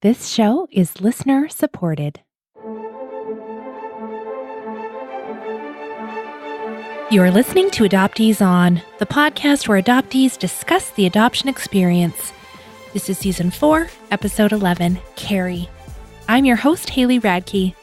This show is listener supported. You're listening to Adoptees On, the podcast where adoptees discuss the adoption experience. This is Season 4, Episode 11, Carrie. I'm your host, Haley Radke.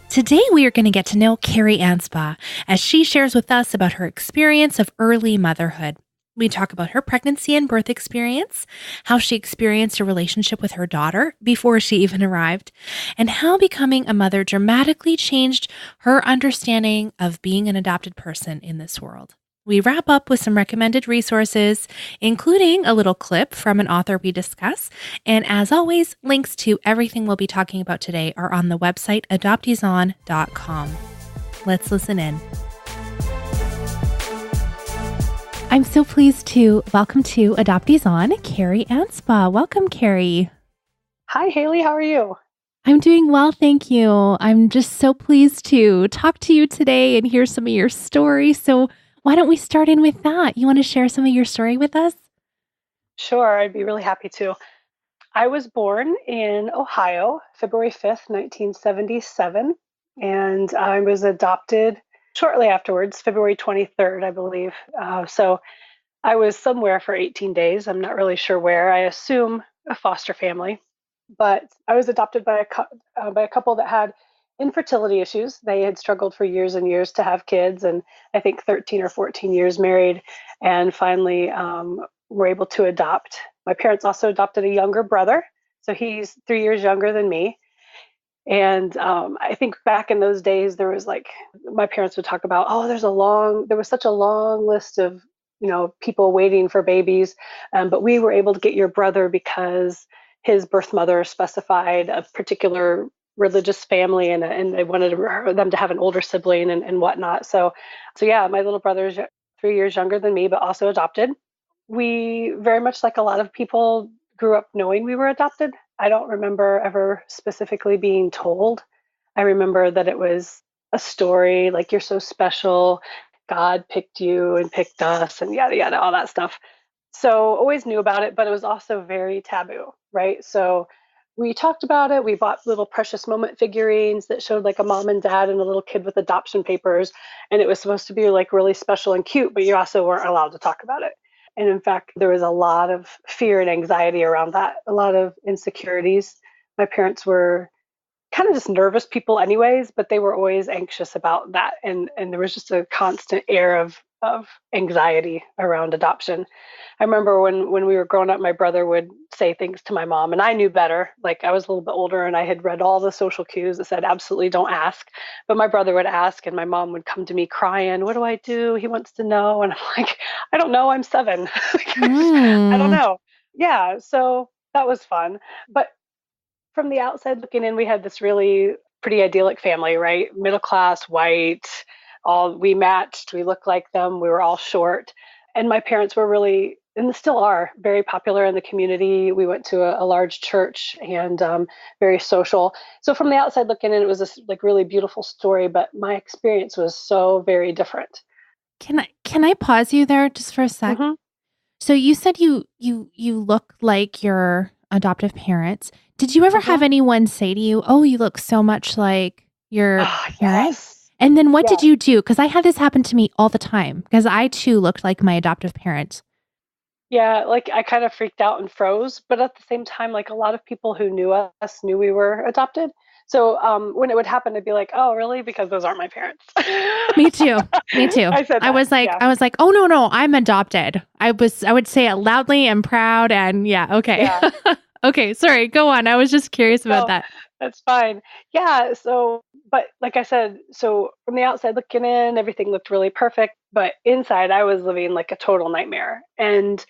Today we are going to get to know Carrie Anspaugh as she shares with us about her experience of early motherhood. We talk about her pregnancy and birth experience, how she experienced a relationship with her daughter before she even arrived, and how becoming a mother dramatically changed her understanding of being an adopted person in this world. We wrap up with some recommended resources, including a little clip from an author we discuss. And as always, links to everything we'll be talking about today are on the website adopteeson.com. Let's listen in. I'm so pleased to welcome to Adoptees On, Carrie Anspaugh. Welcome, Carrie. Hi, Haley. How are you? I'm doing well, thank you. I'm just so pleased to talk to you today and hear some of your story. So why don't we start in with that? You want to share some of your story with us? Sure, I'd be really happy to. I was born in Ohio, February 5th, 1977, and I was adopted shortly afterwards, February 23rd, I believe. So I was somewhere for 18 days. I'm not really sure where. I assume a foster family, but I was adopted by a couple that had infertility issues. They had struggled for years and years to have kids, and I think 13 or 14 years married, and finally were able to adopt. My parents also adopted a younger brother, so he's 3 years younger than me. And I think back in those days, there was my parents would talk about, oh, there was such a long list of, people waiting for babies. But we were able to get your brother because his birth mother specified a particular religious family, and they wanted them to have an older sibling and whatnot. So yeah, my little brother is 3 years younger than me, but also adopted. We very much, like a lot of people, grew up knowing we were adopted. I don't remember ever specifically being told. I remember that it was a story like, you're so special, God picked you and picked us, and yada, yada, all that stuff. So always knew about it, but it was also very taboo, right? So we talked about it. We bought little precious moment figurines that showed like a mom and dad and a little kid with adoption papers. And it was supposed to be like really special and cute, but you also weren't allowed to talk about it. And in fact, there was a lot of fear and anxiety around that, a lot of insecurities. My parents were kind of just nervous people anyways, but they were always anxious about that. And there was just a constant air of anxiety around adoption. I remember when we were growing up, my brother would say things to my mom, and I knew better. Like, I was a little bit older and I had read all the social cues that said, absolutely don't ask. But my brother would ask, and my mom would come to me crying, what do I do? He wants to know. And I'm like, I don't know. I'm 7. I don't know. Yeah. So that was fun. But from the outside looking in, we had this really pretty idyllic family, right? Middle class, white, we matched, we looked like them, we were all short. And my parents were really, and still are, very popular in the community. We went to a large church and very social. So from the outside looking in, it was this like really beautiful story, but my experience was so very different. Can I pause you there just for a sec? Mm-hmm. So you said you look like your adoptive parents. Did you ever have anyone say to you, "Oh, you look so much like your parents"? Yes. And then what did you do? Because I had this happen to me all the time because I too looked like my adoptive parents. Yeah, like I kind of freaked out and froze, but at the same time, like a lot of people who knew us knew we were adopted. So when it would happen, I'd be like, "Oh, really?" Because those aren't my parents. Me too. I said that. I was like, "Oh no, I'm adopted." I would say it loudly and proud, and yeah, okay. Yeah. Okay, sorry, go on. I was just curious about that. That's fine. Yeah. So, but like I said, so from the outside looking in, everything looked really perfect, but inside I was living like a total nightmare. And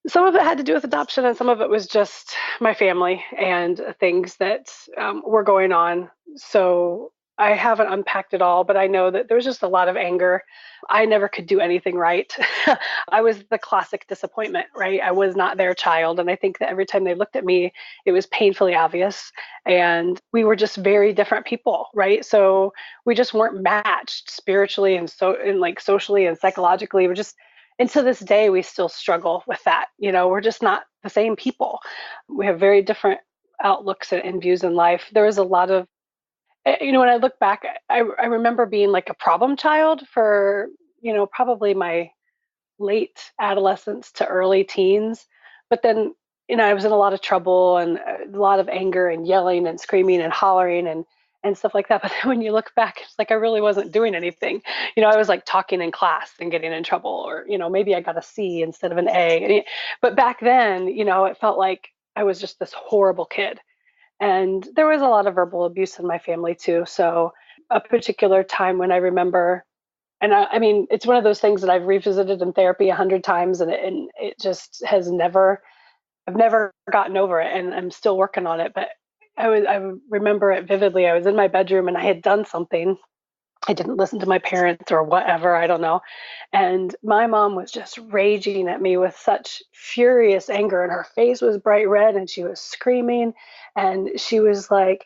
some of it had to do with adoption, and some of it was just my family and things that were going on. So I haven't unpacked it all, but I know that there was just a lot of anger. I never could do anything right. I was the classic disappointment, right? I was not their child. And I think that every time they looked at me, it was painfully obvious. And we were just very different people, right? So we just weren't matched spiritually and like socially and psychologically. And to this day, we still struggle with that. We're just not the same people. We have very different outlooks and views in life. There was a lot of, when I look back, I remember being like a problem child for, probably my late adolescence to early teens. But then, I was in a lot of trouble and a lot of anger and yelling and screaming and hollering and stuff like that. But then when you look back, it's like I really wasn't doing anything. I was like talking in class and getting in trouble, or, maybe I got a C instead of an A. But back then, it felt like I was just this horrible kid. And there was a lot of verbal abuse in my family too. So a particular time when I remember, and I mean, it's one of those things that I've revisited in therapy 100 times, and it just has never, I've never gotten over it, and I'm still working on it. But I remember it vividly. I was in my bedroom and I had done something. I didn't listen to my parents or whatever, I don't know. And my mom was just raging at me with such furious anger, and her face was bright red, and she was screaming. And she was like,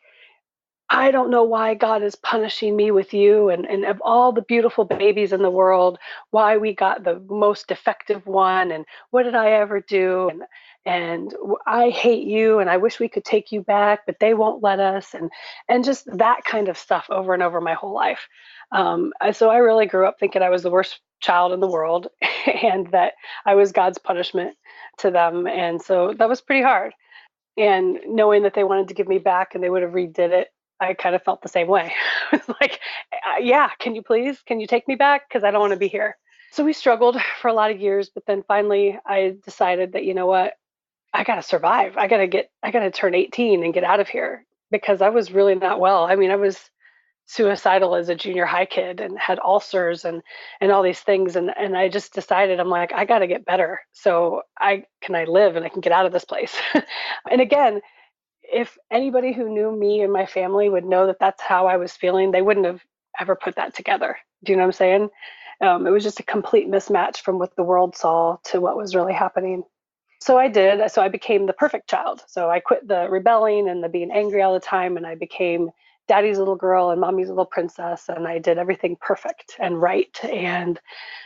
I don't know why God is punishing me with you. And of all the beautiful babies in the world, why we got the most defective one. And what did I ever do? And I hate you. And I wish we could take you back, but they won't let us. And just that kind of stuff over and over my whole life. So I really grew up thinking I was the worst child in the world and that I was God's punishment to them. And so that was pretty hard. And knowing that they wanted to give me back and they would have redid it, I kind of felt the same way. It's like, yeah, can you take me back? Because I don't want to be here. So we struggled for a lot of years, but then finally I decided that, you know what, I got to survive. I got to turn 18 and get out of here, because I was really not well. I mean, I was suicidal as a junior high kid and had ulcers and all these things. And I just decided, I'm like, I got to get better. So I live and I can get out of this place. And again, if anybody who knew me and my family would know that that's how I was feeling, they wouldn't have ever put that together. Do you know what I'm saying? It was just a complete mismatch from what the world saw to what was really happening. So I did. So I became the perfect child. So I quit the rebelling and the being angry all the time, and I became daddy's little girl and mommy's little princess. And I did everything perfect and right. And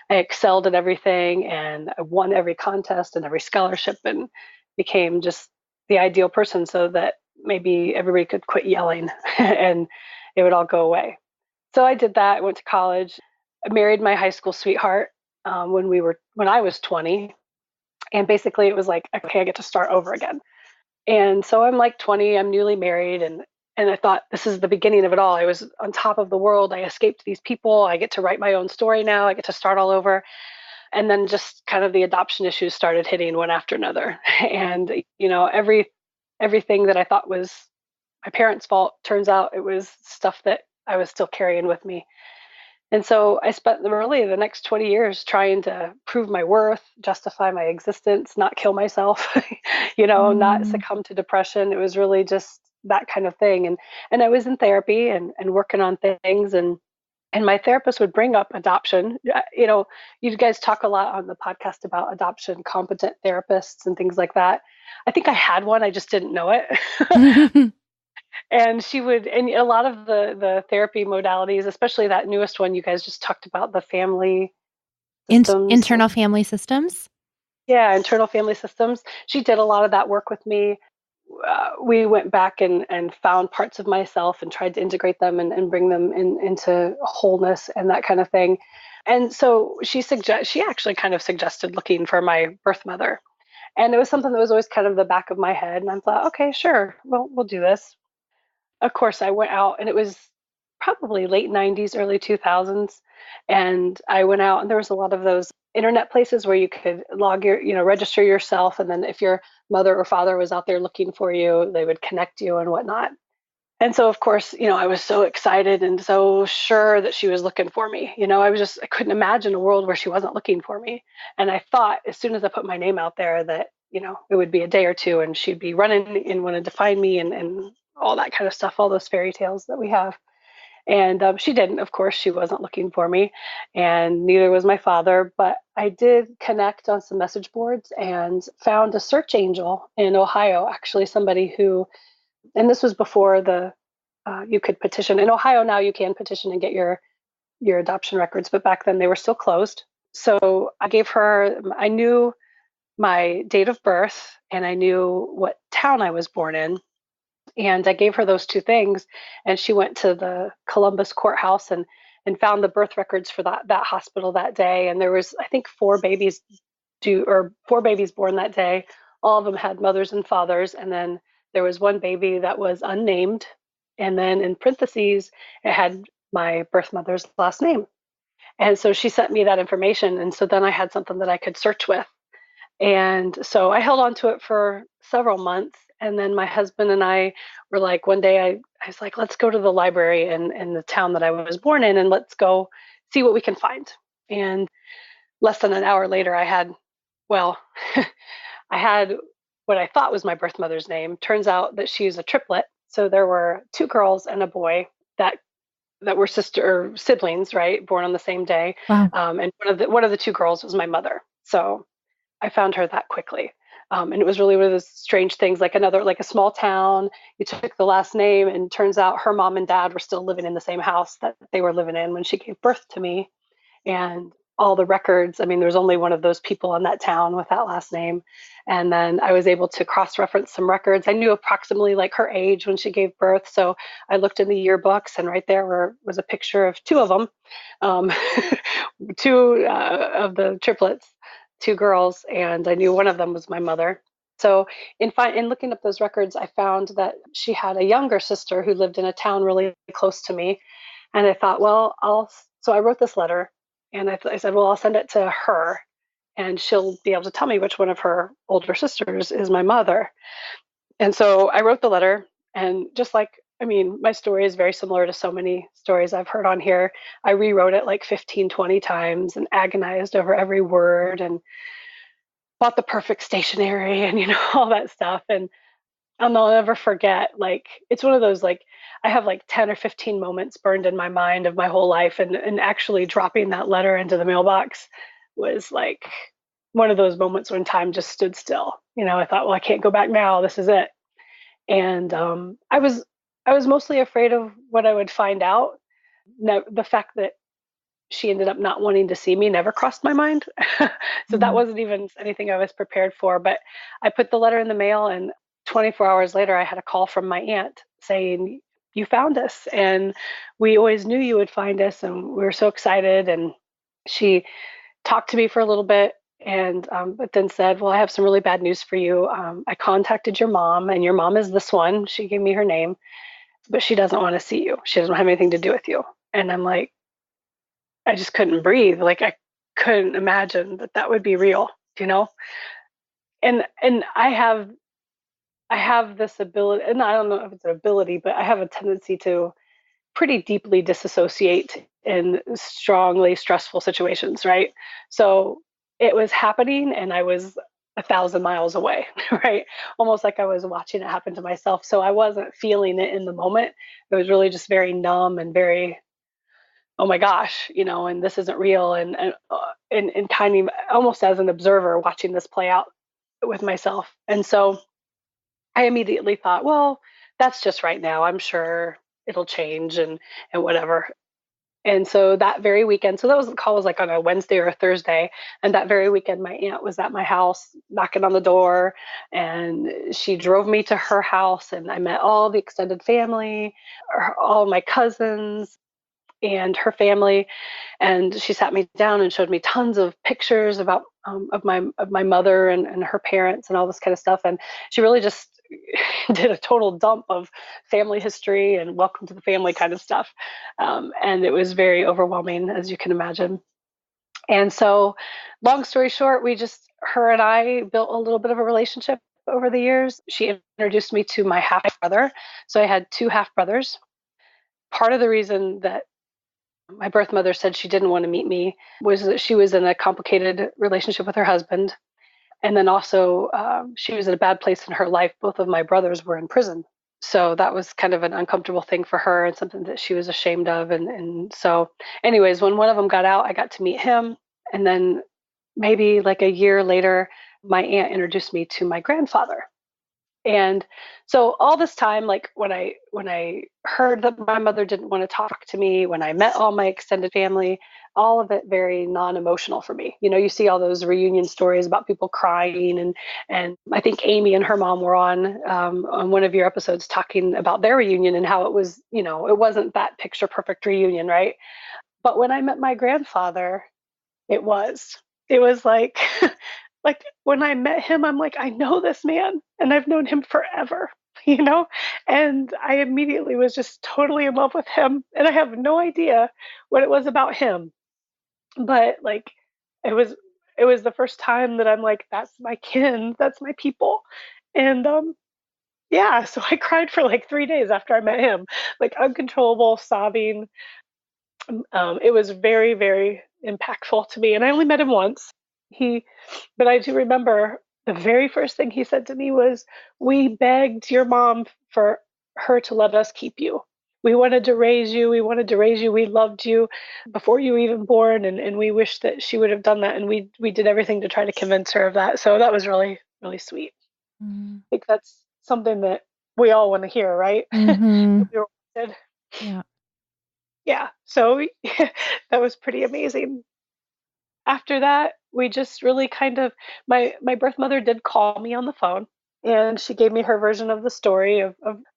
I excelled at everything, and I won every contest and every scholarship, and became just the ideal person, so that maybe everybody could quit yelling and it would all go away. So I did that. I went to college. I married my high school sweetheart when I was 20, and basically it was like, okay, I get to start over again. And so I'm like 20, I'm newly married, and I thought this is the beginning of it all. I was on top of the world. I escaped these people. I get to write my own story now. I get to start all over. And then just kind of the adoption issues started hitting one after another. And everything that I thought was my parents' fault, turns out it was stuff that I was still carrying with me. And so I spent really the next 20 years trying to prove my worth, justify my existence, not kill myself, not Mm. succumb to depression. It was really just that kind of thing. And I was in therapy and working on things, and my therapist would bring up adoption. You guys talk a lot on the podcast about adoption, competent therapists and things like that. I think I had one, I just didn't know it. And she would, and a lot of the therapy modalities, especially that newest one you guys just talked about, the family systems. Internal family systems. Yeah, internal family systems. She did a lot of that work with me. We went back and found parts of myself and tried to integrate them and bring them into wholeness and that kind of thing. And so she actually kind of suggested looking for my birth mother. And it was something that was always kind of the back of my head. And I thought, okay, sure, we'll do this. Of course, I went out, and it was probably late 90s, early 2000s. And I went out, and there was a lot of those internet places where you could register yourself. And then if your mother or father was out there looking for you, they would connect you and whatnot. And so, of course, I was so excited and so sure that she was looking for me. I couldn't imagine a world where she wasn't looking for me. And I thought as soon as I put my name out there that, it would be a day or two and she'd be running and wanted to find me and all that kind of stuff, all those fairy tales that we have. And she didn't, of course, she wasn't looking for me, and neither was my father. But I did connect on some message boards and found a search angel in Ohio, actually, somebody who, and this was before you could petition. In Ohio now you can petition and get your adoption records, but back then they were still closed. So I knew my date of birth and I knew what town I was born in. And I gave her those two things. And she went to the Columbus courthouse and found the birth records for that hospital that day. And there was, I think, four babies born that day. All of them had mothers and fathers. And then there was one baby that was unnamed. And then in parentheses, it had my birth mother's last name. And so she sent me that information. And so then I had something that I could search with. And so I held on to it for several months. And then my husband and I were like, one day I was like, let's go to the library in the town that I was born in and let's go see what we can find. And less than an hour later, well, I had what I thought was my birth mother's name. Turns out that she's a triplet. So there were two girls and a boy that were sister or siblings, right, born on the same day. Wow. And one of the two girls was my mother. So I found her that quickly. And it was really one of those strange things, like a small town. You took the last name, and turns out her mom and dad were still living in the same house that they were living in when she gave birth to me. And all the records, I mean, there was only one of those people in that town with that last name. And then I was able to cross reference some records. I knew approximately like her age when she gave birth. So I looked in the yearbooks, and right there was a picture of two of them, two of the triplets, two girls, and I knew one of them was my mother. So in looking up those records, I found that she had a younger sister who lived in a town really close to me. And I thought, well, so I wrote this letter, and I said, well, I'll send it to her and she'll be able to tell me which one of her older sisters is my mother. And so I wrote the letter, and just like, I mean, my story is very similar to so many stories I've heard on here. I rewrote it like 15, 20 times and agonized over every word and bought the perfect stationery and, all that stuff. And I'll never forget, like, it's one of those, like, I have like 10 or 15 moments burned in my mind of my whole life. And actually dropping that letter into the mailbox was like one of those moments when time just stood still. I thought, well, I can't go back now. This is it. And I was mostly afraid of what I would find out. No, the fact that she ended up not wanting to see me never crossed my mind. So that Mm. wasn't even anything I was prepared for. But I put the letter in the mail, and 24 hours later, I had a call from my aunt saying, "You found us, and we always knew you would find us, and we were so excited." And she talked to me for a little bit, and but then said, "Well, I have some really bad news for you. I contacted your mom, and your mom is this one." She gave me her name, but she doesn't want to see you. She doesn't have anything to do with you. And I'm like, I just couldn't breathe. Like, I couldn't imagine that that would be real, you know? And I have this ability, and I don't know if it's an ability, but I have a tendency to pretty deeply disassociate in strongly stressful situations, right? So it was happening and I was 1,000 miles away, right? Almost like I was watching it happen to myself. So I wasn't feeling it in the moment. It was really just very numb and very, oh my gosh, and this isn't real, and kind of almost as an observer watching this play out with myself. And so I immediately thought, well, that's just right now. I'm sure it'll change and whatever. And so that very weekend, so that was the call was like on a Wednesday or a Thursday, and that very weekend, my aunt was at my house knocking on the door, and she drove me to her house, and I met all the extended family, all my cousins, and her family, and she sat me down and showed me tons of pictures about of my mother and her parents and all this kind of stuff. And she really just did a total dump of family history and welcome to the family kind of stuff. And it was very overwhelming, as you can imagine. And so, long story short, her and I built a little bit of a relationship over the years. She introduced me to my half brother. So I had two half brothers. Part of the reason that my birth mother said she didn't want to meet me was that she was in a complicated relationship with her husband. And then also, she was in a bad place in her life. Both of my brothers were in prison. So that was kind of an uncomfortable thing for her and something that she was ashamed of. And so, anyways, when one of them got out, I got to meet him. And then maybe like a year later, my aunt introduced me to my grandfather. And so all this time, like when I heard that my mother didn't want to talk to me, when I met all my extended family, all of it very non-emotional for me. You see all those reunion stories about people crying, and I think Amy and her mom were on one of your episodes talking about their reunion and how it was, it wasn't that picture perfect reunion, right? But when I met my grandfather, it was. It was like like when I met him, I'm like, I know this man and I've known him forever, you know? And I immediately was just totally in love with him. And I have no idea what it was about him. But like it was it was the first time that I'm like, that's my kin, that's my people. And yeah, so I cried for like 3 days after I met him, like uncontrollable sobbing. It was very, very impactful to me. And I only met him once. He, but I do remember the very first thing he said to me was, "We begged your mom for her to let us keep you. We wanted to raise you. We wanted to raise you. We loved you before you were even born, and we wish that she would have done that. And we did everything to try to convince her of that. So that was really, really sweet. Mm. I think that's something that we all want to hear, right? Mm-hmm. That we were wanted. Yeah. Yeah. So that was pretty amazing. After that, we just really kind of my birth mother did call me on the phone, and she gave me her version of the story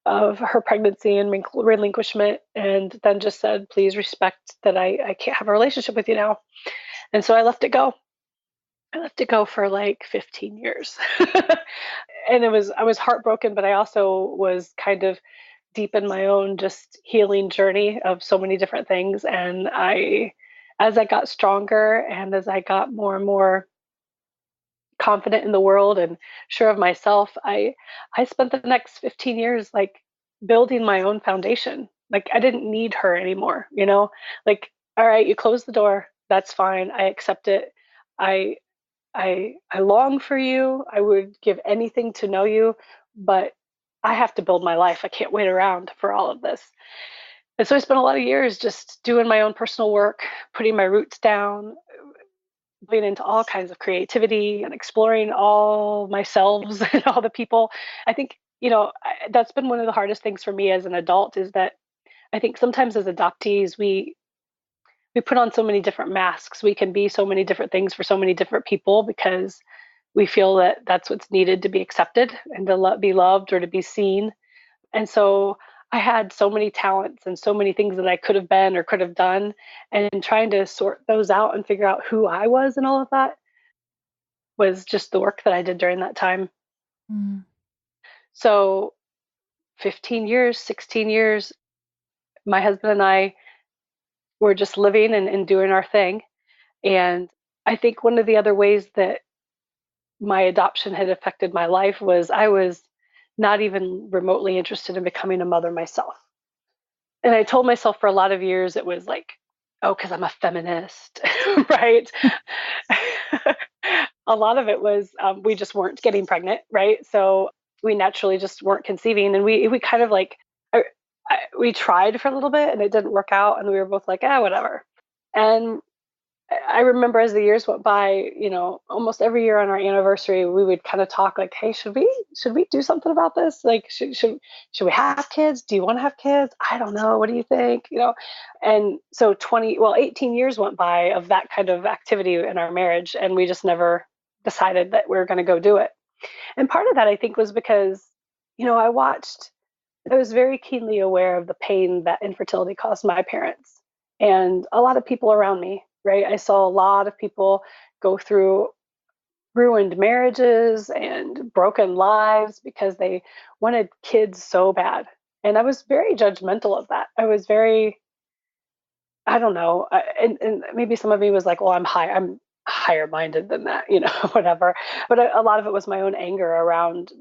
of her pregnancy and relinquishment, and then just said, please respect that I can't have a relationship with you now. And so I let it go. I let it go for like 15 years. And I was heartbroken, but I also was kind of deep in my own just healing journey of so many different things. And as I got stronger and as I got more and more confident in the world and sure of myself, I spent the next 15 years like building my own foundation. Like I didn't need her anymore, you know? Like, all right, you close the door, that's fine. I accept it. I I long for you. I would give anything to know you, but I have to build my life. I can't wait around for all of this. And so I spent a lot of years just doing my own personal work, putting my roots down, being into all kinds of creativity and exploring all myself and all the people. I think, that's been one of the hardest things for me as an adult is that I think sometimes as adoptees, we put on so many different masks. We can be so many different things for so many different people because we feel that that's what's needed to be accepted and to be loved or to be seen. And so I had so many talents and so many things that I could have been or could have done. And trying to sort those out and figure out who I was and all of that was just the work that I did during that time. Mm. So 15 years, 16 years, my husband and I were just living and doing our thing. And I think one of the other ways that my adoption had affected my life was I was not even remotely interested in becoming a mother myself. And I told myself for a lot of years it was like, oh, because I'm a feminist, right? A lot of it was we just weren't getting pregnant, right? So we naturally just weren't conceiving, and we kind of like we tried for a little bit and it didn't work out, and we were both like, ah, whatever. And I remember as the years went by, almost every year on our anniversary, we would kind of talk like, "Hey, should we do something about this? Like, should we have kids? Do you want to have kids? I don't know. What do you think?" And so 18 years went by of that kind of activity in our marriage, and we just never decided that we were going to go do it. And part of that, I think, was because, I was very keenly aware of the pain that infertility caused my parents and a lot of people around me, right? I saw a lot of people go through ruined marriages and broken lives because they wanted kids so bad. And I was very judgmental of that. I was very, I don't know, and maybe some of me was like, well, I'm higher minded than that, whatever. But a lot of it was my own anger around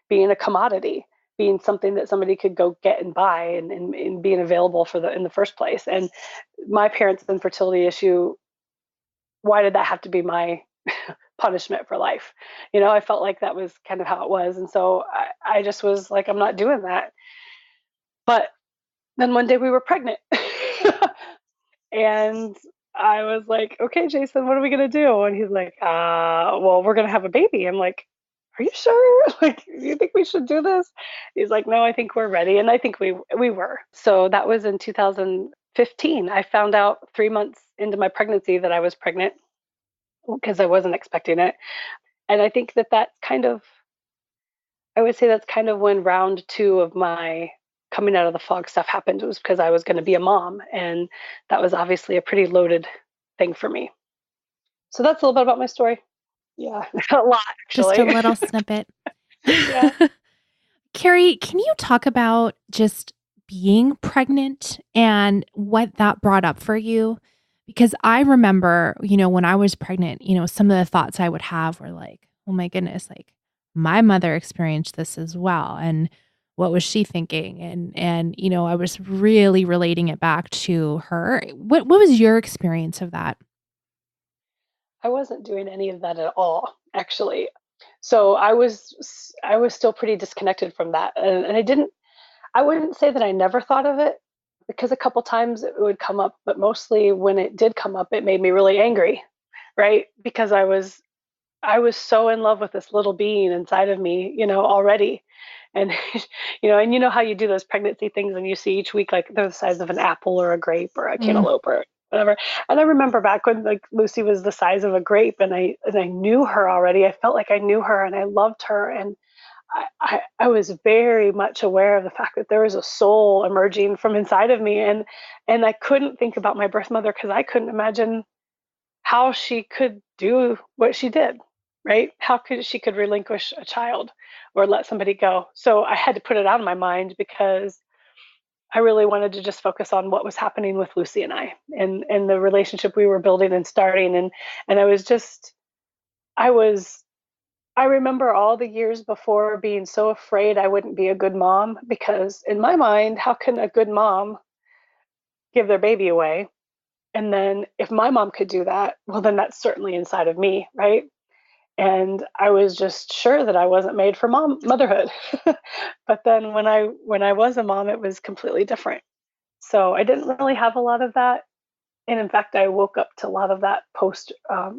being a commodity, being something that somebody could go get and buy, and being available for in the first place. And my parents' infertility issue, why did that have to be my punishment for life? I felt like that was kind of how it was. And so I just was like, I'm not doing that. But then one day we were pregnant. And I was like, okay, Jason, what are we going to do? And he's like, well, we're going to have a baby. I'm like, are you sure? Like, do you think we should do this? He's like, no, I think we're ready. And I think we were. So that was in 2015. I found out 3 months into my pregnancy that I was pregnant because I wasn't expecting it. And I think that that's kind of, I would say that's kind of when round two of my coming out of the fog stuff happened. It was because I was going to be a mom. And that was obviously a pretty loaded thing for me. So that's a little bit about my story. Yeah, a lot, Just a actually. little snippet. Yeah. Carrie, can you talk about just being pregnant and what that brought up for you? Because I remember, when I was pregnant, some of the thoughts I would have were like, oh my goodness, like my mother experienced this as well. And what was she thinking? And I was really relating it back to her. What was your experience of that? I wasn't doing any of that at all, actually. So I was still pretty disconnected from that. And I wouldn't say that I never thought of it because a couple times it would come up, but mostly when it did come up, it made me really angry, right? Because I was so in love with this little being inside of me, already. And and you know how you do those pregnancy things and you see each week like they're the size of an apple or a grape or a Mm, cantaloupe or whatever. And I remember back when like Lucy was the size of a grape and I knew her already. I felt like I knew her and I loved her and I was very much aware of the fact that there was a soul emerging from inside of me and I couldn't think about my birth mother because I couldn't imagine how she could do what she did, right? How could she could relinquish a child or let somebody go? So I had to put it out of my mind because I really wanted to just focus on what was happening with Lucy and I and the relationship we were building and starting and I was just I was I remember all the years before being so afraid I wouldn't be a good mom because in my mind, how can a good mom give their baby away? And then if my mom could do that, well then that's certainly inside of me, right? And I was just sure that I wasn't made for motherhood. But then when I was a mom, it was completely different. So I didn't really have a lot of that, and in fact, I woke up to a lot of that post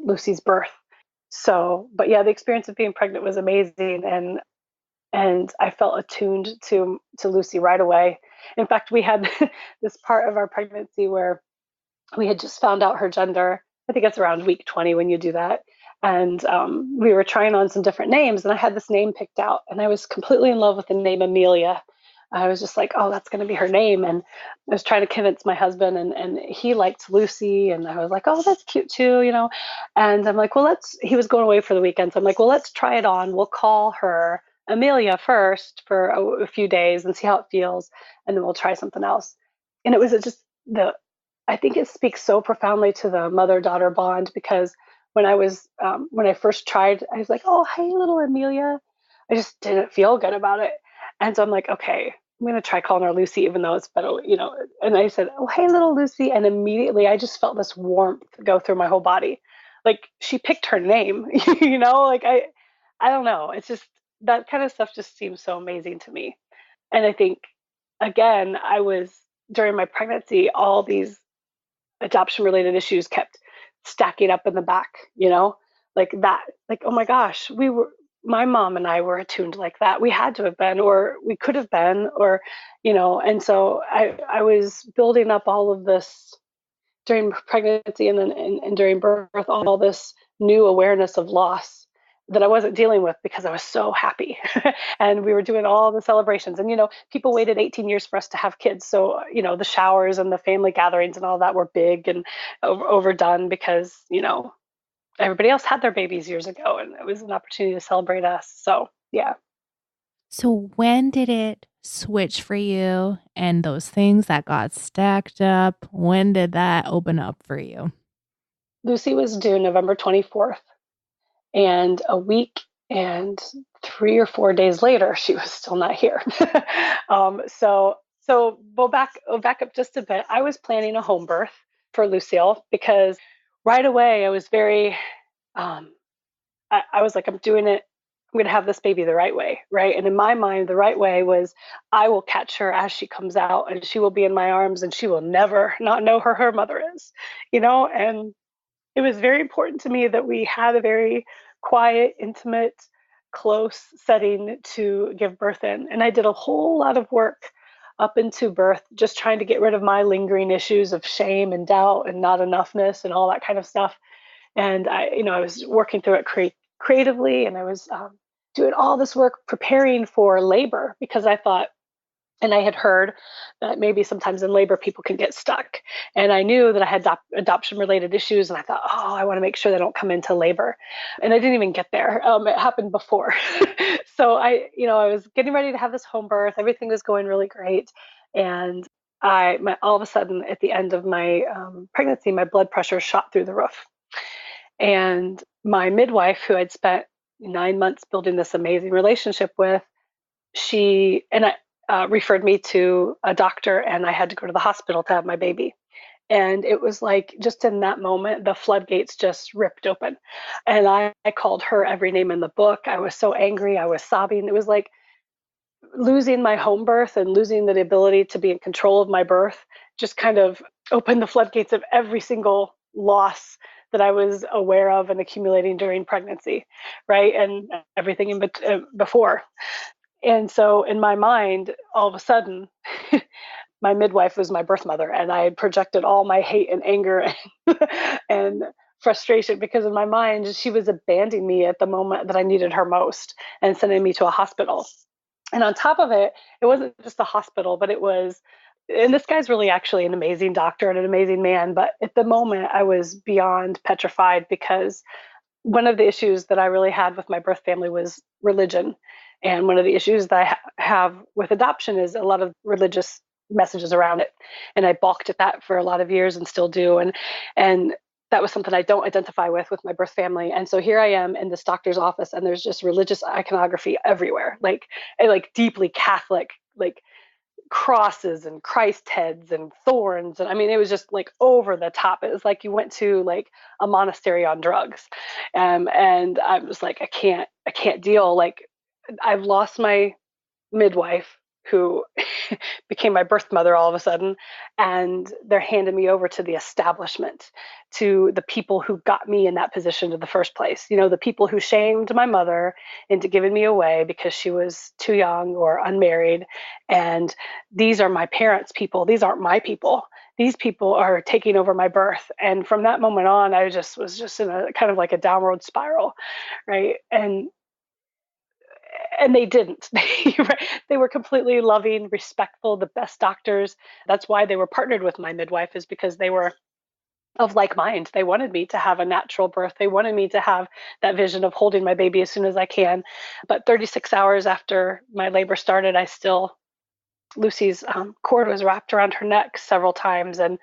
Lucy's birth. So, but yeah, the experience of being pregnant was amazing, and I felt attuned to Lucy right away. In fact, we had this part of our pregnancy where we had just found out her gender. I think it's around week 20 when you do that. And we were trying on some different names, and I had this name picked out, and I was completely in love with the name Amelia. I was just like, oh, that's going to be her name. And I was trying to convince my husband, and he liked Lucy. And I was like, oh, that's cute too. And I'm like, well, he was going away for the weekend. So I'm like, well, let's try it on. We'll call her Amelia first for a few days and see how it feels. And then we'll try something else. And it was just I think it speaks so profoundly to the mother-daughter bond because when I first tried, I was like, "Oh, hey, little Amelia." I just didn't feel good about it, and so I'm like, "Okay, I'm gonna try calling her Lucy, even though it's better." And I said, "Oh, hey, little Lucy," and immediately I just felt this warmth go through my whole body, like she picked her name. Like I don't know. It's just that kind of stuff just seems so amazing to me, and I think again, I was during my pregnancy, all these adoption related issues kept stacking up in the back, like that, like, oh my gosh, my mom and I were attuned like that. We had to have been, or we could have been, and so I was building up all of this during pregnancy and then and during birth, all this new awareness of loss that I wasn't dealing with because I was so happy. And we were doing all the celebrations. And, people waited 18 years for us to have kids. So, the showers and the family gatherings and all that were big and overdone because, everybody else had their babies years ago and it was an opportunity to celebrate us. So, yeah. So when did it switch for you and those things that got stacked up, when did that open up for you? Lucy was due November 24th. And a week and 3 or 4 days later, she was still not here. So we'll back up just a bit. I was planning a home birth for Lucille because right away I was very, um, I was like, I'm doing it. I'm going to have this baby the right way, right? And in my mind, the right way was I will catch her as she comes out, and she will be in my arms, and she will never not know who her mother is, And it was very important to me that we had a very quiet, intimate, close setting to give birth in. And I did a whole lot of work up into birth, just trying to get rid of my lingering issues of shame and doubt and not enoughness and all that kind of stuff. And I was working through it creatively, and I was doing all this work preparing for labor because I thought, and I had heard that maybe sometimes in labor people can get stuck. And I knew that I had adoption related issues. And I thought, oh, I want to make sure they don't come into labor. And I didn't even get there. It happened before. So I was getting ready to have this home birth. Everything was going really great. And all of a sudden, at the end of my pregnancy, my blood pressure shot through the roof. And my midwife, who I'd spent 9 months building this amazing relationship with, she and I referred me to a doctor, and I had to go to the hospital to have my baby. And it was like, just in that moment, the floodgates just ripped open. And I called her every name in the book. I was so angry. I was sobbing. It was like losing my home birth and losing the ability to be in control of my birth just kind of opened the floodgates of every single loss that I was aware of and accumulating during pregnancy, right? And everything before. And so in my mind, all of a sudden, my midwife was my birth mother, and I had projected all my hate and anger and frustration because in my mind, she was abandoning me at the moment that I needed her most and sending me to a hospital. And on top of it, it wasn't just a hospital, but it was, and this guy's really actually an amazing doctor and an amazing man. But at the moment, I was beyond petrified because one of the issues that I really had with my birth family was religion. And one of the issues that I have with adoption is a lot of religious messages around it. And I balked at that for a lot of years and still do. And that was something I don't identify with my birth family. And so here I am in this doctor's office, and there's just religious iconography everywhere, like deeply Catholic, like crosses and Christ heads and thorns. And I mean, it was just like over the top. It was like you went to like a monastery on drugs. And I was like, I can't deal. Like, I've lost my midwife, who became my birth mother all of a sudden, and they're handing me over to the establishment, to the people who got me in that position in the first place. The people who shamed my mother into giving me away because she was too young or unmarried. And these are my parents' people. These aren't my people. These people are taking over my birth. And from that moment on, I was just in a kind of like a downward spiral, right? And they didn't. They were completely loving, respectful, the best doctors. That's why they were partnered with my midwife, is because they were of like mind. They wanted me to have a natural birth. They wanted me to have that vision of holding my baby as soon as I can. But 36 hours after my labor started, Lucy's cord was wrapped around her neck several times, and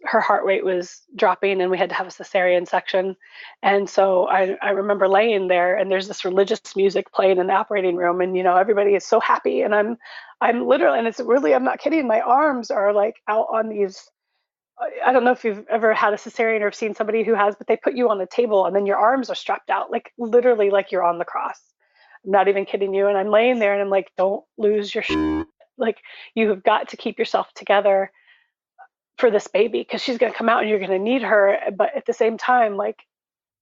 her heart rate was dropping, and we had to have a cesarean section. And so I remember laying there, and there's this religious music playing in the operating room, and everybody is so happy, and I'm literally, and it's really, I'm not kidding, my arms are like out on these. I don't know if you've ever had a cesarean or have seen somebody who has, but they put you on a table, and then your arms are strapped out, like literally like you're on the cross. I'm not even kidding you. And I'm laying there, and I'm like, don't lose your like, you have got to keep yourself together for this baby, because she's going to come out and you're going to need her. But at the same time, like,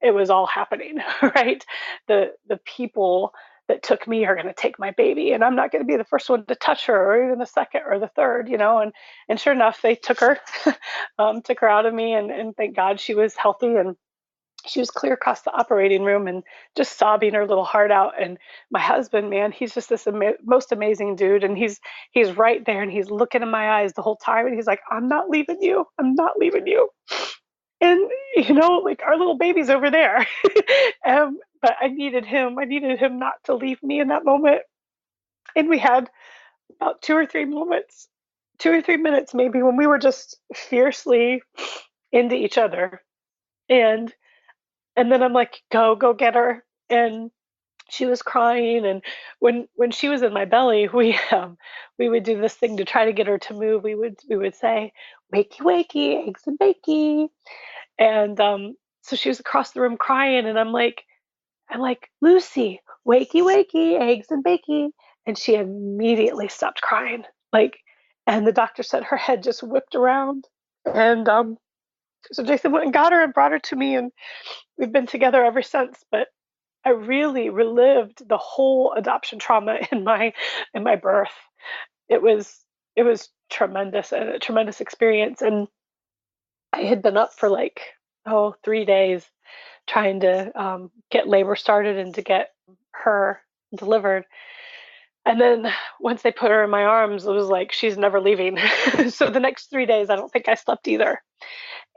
it was all happening, right? The people that took me are going to take my baby, and I'm not going to be the first one to touch her, or even the second or the third, and sure enough, they took her, took her out of me, and thank God she was healthy, and she was clear across the operating room and just sobbing her little heart out. And my husband, man, he's just this most amazing dude. And he's right there, and he's looking in my eyes the whole time. And he's like, I'm not leaving you. I'm not leaving you. And, like, our little baby's over there. But I needed him. I needed him not to leave me in that moment. And we had about 2 or 3 minutes maybe, when we were just fiercely into each other. And then I'm like, go get her. And she was crying. And when she was in my belly, we would do this thing to try to get her to move. We would say, wakey, wakey, eggs and bakey. And so she was across the room crying. And I'm like, Lucy, wakey, wakey, eggs and bakey. And she immediately stopped crying. And the doctor said her head just whipped around. And so Jason went and got her and brought her to me, and we've been together ever since. But I really relived the whole adoption trauma in my birth. it was tremendous, a tremendous experience. And I had been up for like 3 days trying to get labor started and to get her delivered. And then once they put her in my arms, it was like she's never leaving. So the next 3 days, I don't think I slept either.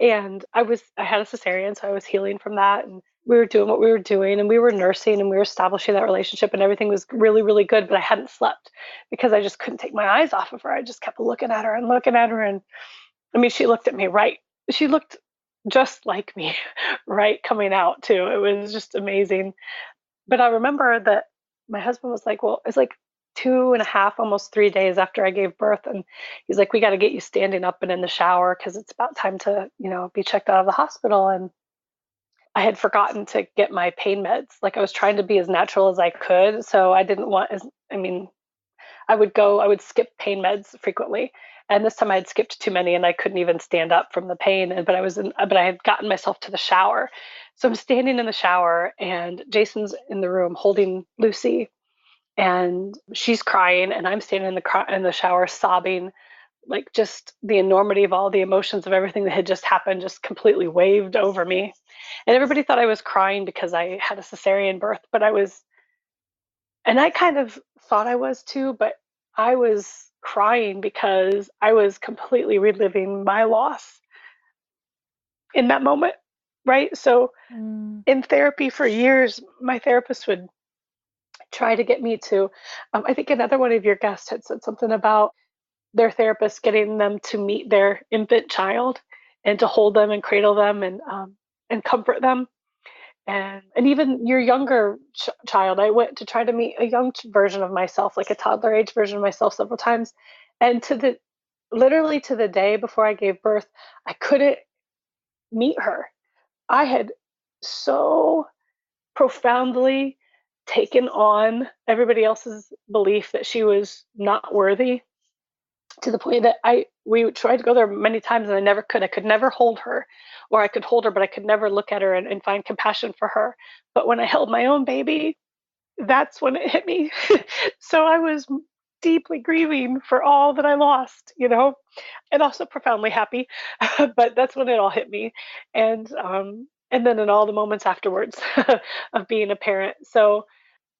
And I had a cesarean, so I was healing from that. And we were doing what we were doing, and we were nursing and we were establishing that relationship, and everything was really, really good. But I hadn't slept because I just couldn't take my eyes off of her. I just kept looking at her and looking at her. And I mean, she looked at me right. She looked just like me, right, coming out too. It was just amazing. But I remember that my husband was like, well, it's like 2.5, almost 3 days after I gave birth. And he's like, we got to get you standing up and in the shower because it's about time to, be checked out of the hospital. And I had forgotten to get my pain meds. Like I was trying to be as natural as I could. So I didn't want I mean, I would skip pain meds frequently. And this time I had skipped too many and I couldn't even stand up from the pain. But I had gotten myself to the shower. So I'm standing in the shower and Jason's in the room holding Lucy and she's crying and I'm standing in the shower sobbing, like just the enormity of all the emotions of everything that had just happened just completely waved over me. And everybody thought I was crying because I had a cesarean birth, but I kind of thought I was too, but I was crying because I was completely reliving my loss in that moment, right? So in therapy for years, my therapist would try to get me to, I think another one of your guests had said something about their therapist getting them to meet their infant child and to hold them and cradle them and comfort them. And even your younger child, I went to try to meet a young version of myself, like a toddler age version of myself several times. And literally to the day before I gave birth, I couldn't meet her. I had so profoundly taken on everybody else's belief that she was not worthy, to the point that we tried to go there many times and I never could. I could never hold her, or I could hold her, but I could never look at her and find compassion for her. But when I held my own baby, that's when it hit me. So I was deeply grieving for all that I lost, and also profoundly happy. But that's when it all hit me. And then in all the moments afterwards of being a parent. So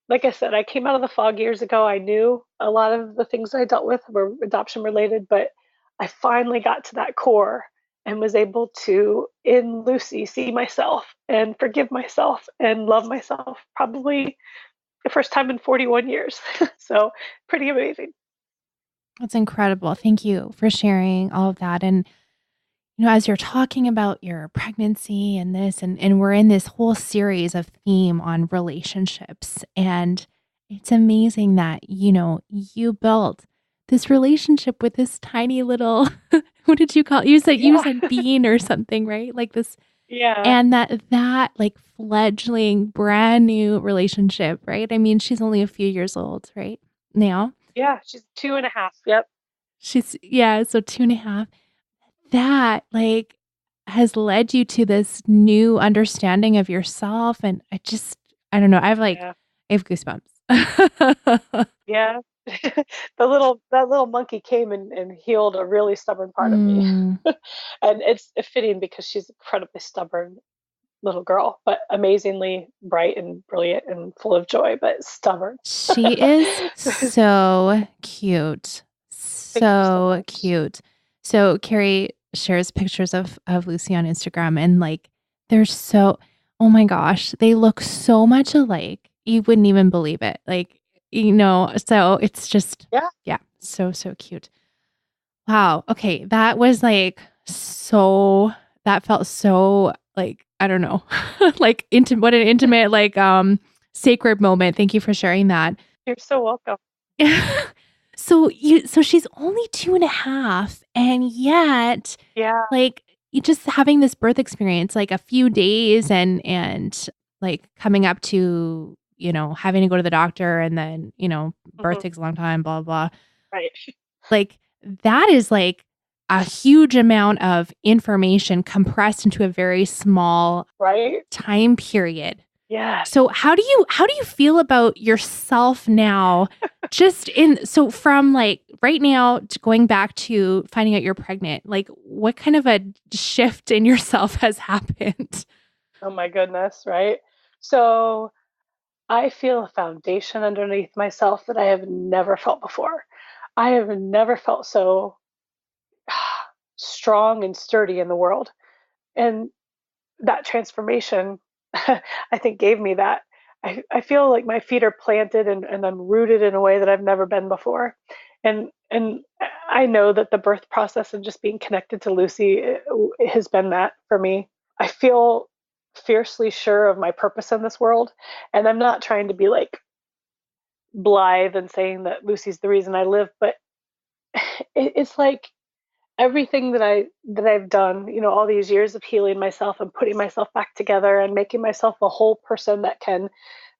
like I said, I came out of the fog years ago. I knew a lot of the things I dealt with were adoption related, but I finally got to that core and was able to, in Lucy, see myself and forgive myself and love myself, probably the first time in 41 years. So pretty amazing. That's incredible. Thank you for sharing all of that. And as you're talking about your pregnancy and this, and we're in this whole series of theme on relationships, and it's amazing that, you built this relationship with this tiny little, what did you call it? You said bean or something, right? Like this. Yeah. And that like fledgling brand new relationship, right? I mean, she's only a few years old, right? Now. Yeah. She's 2.5. Yep. So 2.5. That like has led you to this new understanding of yourself. And I don't know. I have goosebumps. Yeah. That little monkey came and healed a really stubborn part of me. And it's fitting because she's an incredibly stubborn little girl, but amazingly bright and brilliant and full of joy, but stubborn. She is so cute. So cute. So Carrie shares pictures of Lucy on Instagram, and like they're so, oh my gosh, they look so much alike. You wouldn't even believe it. Like, so it's just, yeah, so cute. Wow. Okay. That was like, that felt so like, I don't know, like what an intimate, like, sacred moment. Thank you for sharing that. You're so welcome. So she's only 2.5, and yet, like, you just having this birth experience, like a few days and like coming up to, having to go to the doctor, and then, birth takes a long time, blah, blah, blah. Right. Like that is like a huge amount of information compressed into a very small right time period. Yes. So how do you feel about yourself now? So from like right now to going back to finding out you're pregnant, like what kind of a shift in yourself has happened? Oh my goodness, right? So I feel a foundation underneath myself that I have never felt before. I have never felt so strong and sturdy in the world. And that transformation, I think, gave me that. I feel like my feet are planted and I'm rooted in a way that I've never been before. And I know that the birth process and just being connected to Lucy has been that for me. I feel fiercely sure of my purpose in this world. And I'm not trying to be like blithe and saying that Lucy's the reason I live, but it's like everything that I've done, all these years of healing myself and putting myself back together and making myself a whole person that can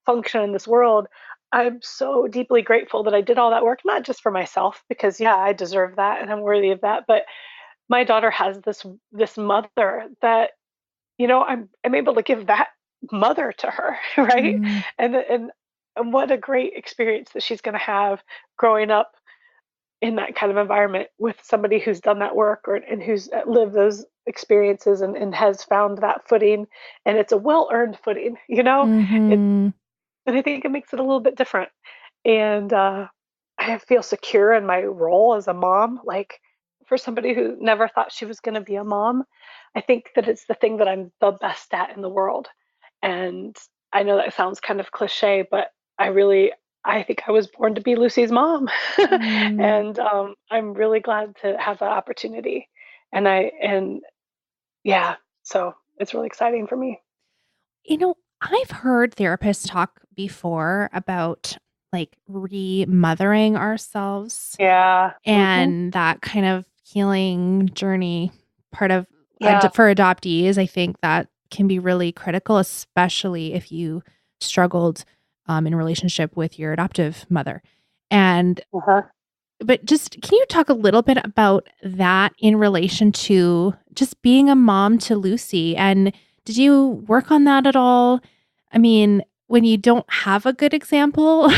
function in this world. I'm so deeply grateful that I did all that work, not just for myself, because yeah, I deserve that and I'm worthy of that, but my daughter has this mother that, I'm able to give that mother to her, right? Mm, And what a great experience that she's going to have growing up in that kind of environment with somebody who's done that work and who's lived those experiences and has found that footing, and it's a well-earned footing, it mm-hmm. and I think it makes it a little bit different. And I feel secure in my role as a mom. Like, for somebody who never thought she was going to be a mom, I think that it's the thing that I'm the best at in the world. And I know that sounds kind of cliche, but I think I was born to be Lucy's mom. Mm. And I'm really glad to have that opportunity. And yeah, so it's really exciting for me. I've heard therapists talk before about like remothering ourselves Yeah. and that kind of healing journey part of Yeah. for adoptees. I think that can be really critical, especially if you struggled in relationship with your adoptive mother. And Uh-huh. but just can you talk a little bit about that in relation to just being a mom to Lucy? And did you work on that at all? I mean, when you don't have a good example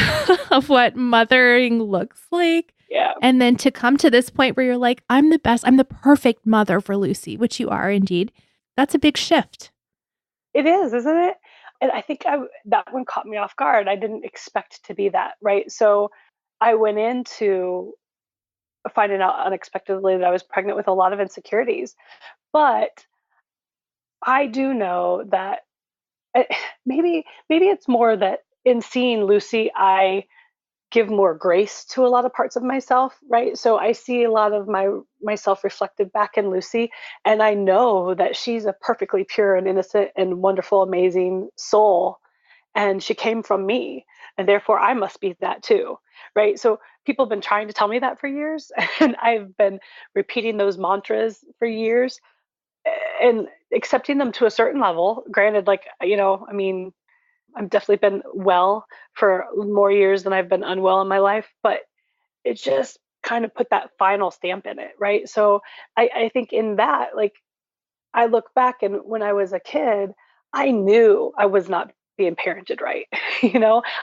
of what mothering looks like, Yeah. and then to come to this point where you're like, I'm the perfect mother for Lucy, which you are indeed. That's a big shift. It is, isn't it? And I think that one caught me off guard. I didn't expect to be that, right? So I went into finding out unexpectedly that I was pregnant with a lot of insecurities. But I do know that eh, maybe it's more that in seeing Lucy, I give more grace to a lot of parts of myself, right? So I see a lot of myself reflected back in Lucy, and I know that she's a perfectly pure and innocent and wonderful, amazing soul, and she came from me, and therefore I must be that too, right? So people have been trying to tell me that for years, and I've been repeating those mantras for years and accepting them to a certain level. Granted, like, I mean, I've definitely been well for more years than I've been unwell in my life, but it just kind of put that final stamp in it, right? So I think in that, like, I look back and when I was a kid, I knew I was not being parented right.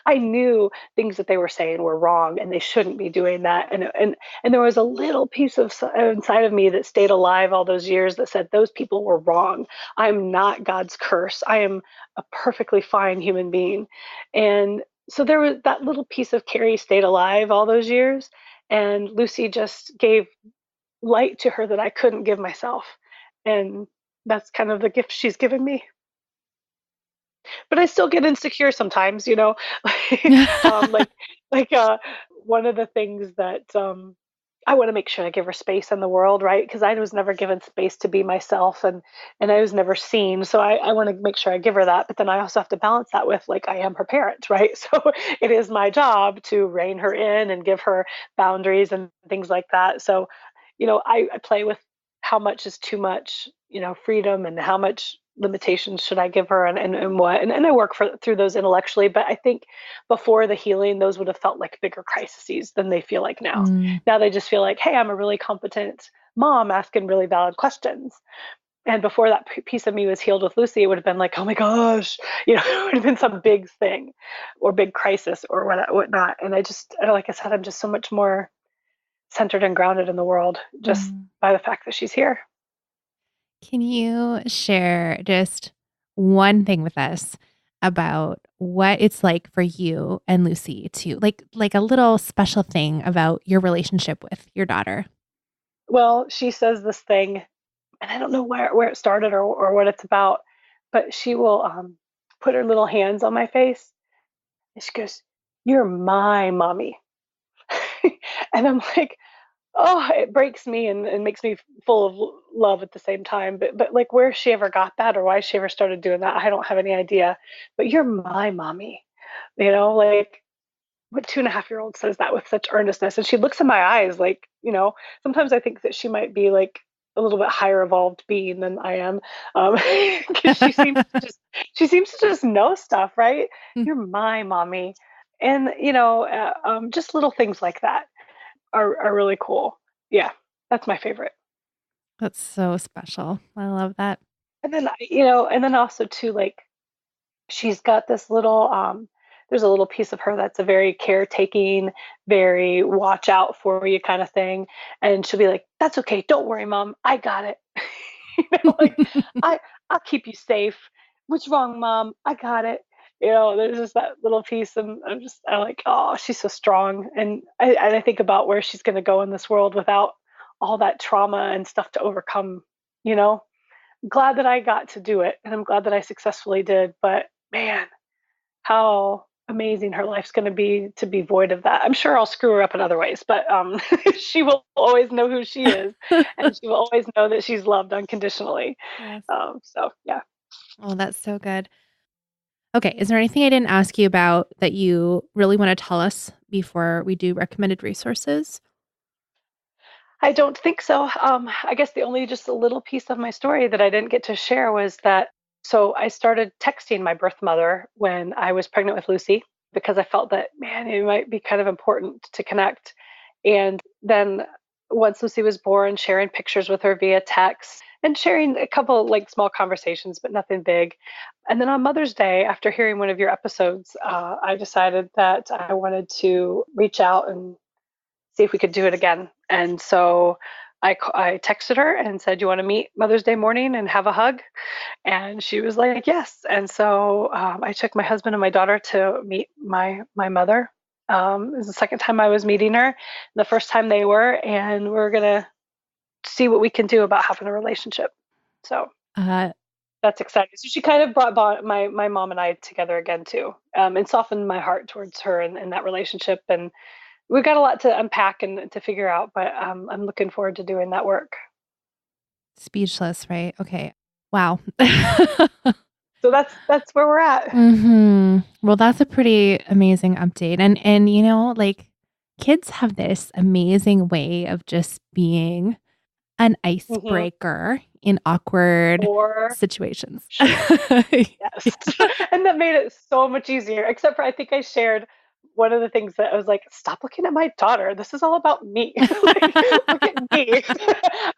I knew things that they were saying were wrong and they shouldn't be doing that. And there was a little piece of inside of me that stayed alive all those years that said those people were wrong. I'm not God's curse. I am a perfectly fine human being. And so there was that little piece of Carrie stayed alive all those years. And Lucy just gave light to her that I couldn't give myself. And that's kind of the gift she's given me. But I still get insecure sometimes, like one of the things that I want to make sure I give her space in the world, right? Because I was never given space to be myself, and I was never seen. So I want to make sure I give her that. But then I also have to balance that with, like, I am her parent, right? So it is my job to rein her in and give her boundaries and things like that. So I play with how much is too much, freedom, and how much limitations should I give her, and what, and I work through those intellectually. But I think before the healing, those would have felt like bigger crises than they feel like now. Mm. Now they just feel like, hey, I'm a really competent mom asking really valid questions. And before that piece of me was healed with Lucy, it would have been like, oh my gosh, it would have been some big thing or big crisis or whatnot. And like I said, I'm just so much more centered and grounded in the world just Mm. by the fact that she's here. Can you share just one thing with us about what it's like for you and Lucy to like a little special thing about your relationship with your daughter? Well, she says this thing, and I don't know where it started or what it's about, but she will put her little hands on my face and she goes, "You're my mommy." And I'm like, oh, it breaks me and makes me full of love at the same time. But like, where she ever got that or why she ever started doing that, I don't have any idea. But you're my mommy, like what 2.5-year-old says that with such earnestness, and she looks in my eyes like, sometimes I think that she might be like a little bit higher evolved being than I am, because she seems to just know stuff, right? You're my mommy, and just little things like that are really cool. Yeah, that's my favorite. That's so special. I love that. And then and then also too, like she's got this little there's a little piece of her that's a very caretaking, very watch out for you kind of thing. And she'll be like, "That's okay. Don't worry, mom. I got it." Like I'll keep you safe. What's wrong, mom? I got it. There's just that little piece, and I'm like, oh, she's so strong. And I think about where she's going to go in this world without all that trauma and stuff to overcome. You know, glad that I got to do it, and I'm glad that I successfully did. But man, how amazing her life's going to be void of that. I'm sure I'll screw her up in other ways, but she will always know who she is, and she will always know that she's loved unconditionally. Yes. So yeah. Oh, that's so good. Okay. Is there anything I didn't ask you about that you really want to tell us before we do recommended resources? I don't think so. I guess the only just a little piece of my story that I didn't get to share was that so I started texting my birth mother when I was pregnant with Lucy because I felt that, man, it might be kind of important to connect. And then once Lucy was born, sharing pictures with her via text and sharing a couple like small conversations, but nothing big. And then on Mother's Day, after hearing one of your episodes, I decided that I wanted to reach out and see if we could do it again. And so I texted her and said, "You want to meet Mother's Day morning and have a hug?" And she was like, "Yes." And so I took my husband and my daughter to meet my mother. It was the second time I was meeting her, the first time they were, and we're gonna see what we can do about having a relationship. So Uh, that's exciting. So she kind of brought my mom and I together again too, and softened my heart towards her and that relationship. And we've got a lot to unpack and to figure out, but I'm looking forward to doing that work. Speechless, right? Okay. Wow. So that's where we're at. Well, that's a pretty amazing update. And like kids have this amazing way of just being an Hmm. icebreaker in awkward For situations. sure. Yes. And that made it so much easier, except for I think I shared one of the things that I was like, "Stop looking at my daughter. This is all about me." Like, look at me.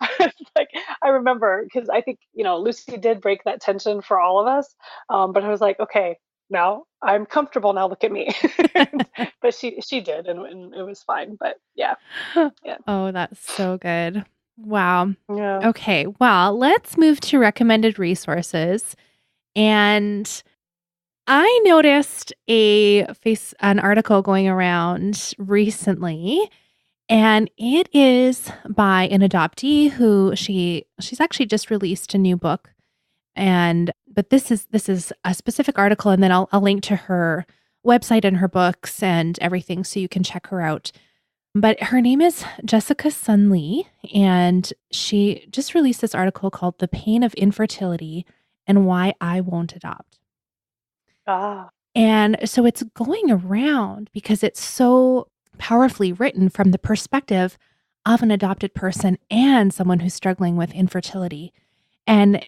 I was like, I remember because I think, Lucy did break that tension for all of us. But I was like, okay, now I'm comfortable. Now look at me. But she did, and it was fine. But yeah, yeah, Oh, that's so good. Wow. yeah. Okay. Well, let's move to recommended resources. And I noticed an article going around recently, and it is by an adoptee who she's actually just released a new book. But this is a specific article, and then I'll link to her website and her books and everything so you can check her out. But her name is Jessica Sun Lee, and she just released this article called "The Pain of Infertility and Why I Won't Adopt." Ah, And so it's going around because it's so powerfully written from the perspective of an adopted person and someone who's struggling with infertility. And,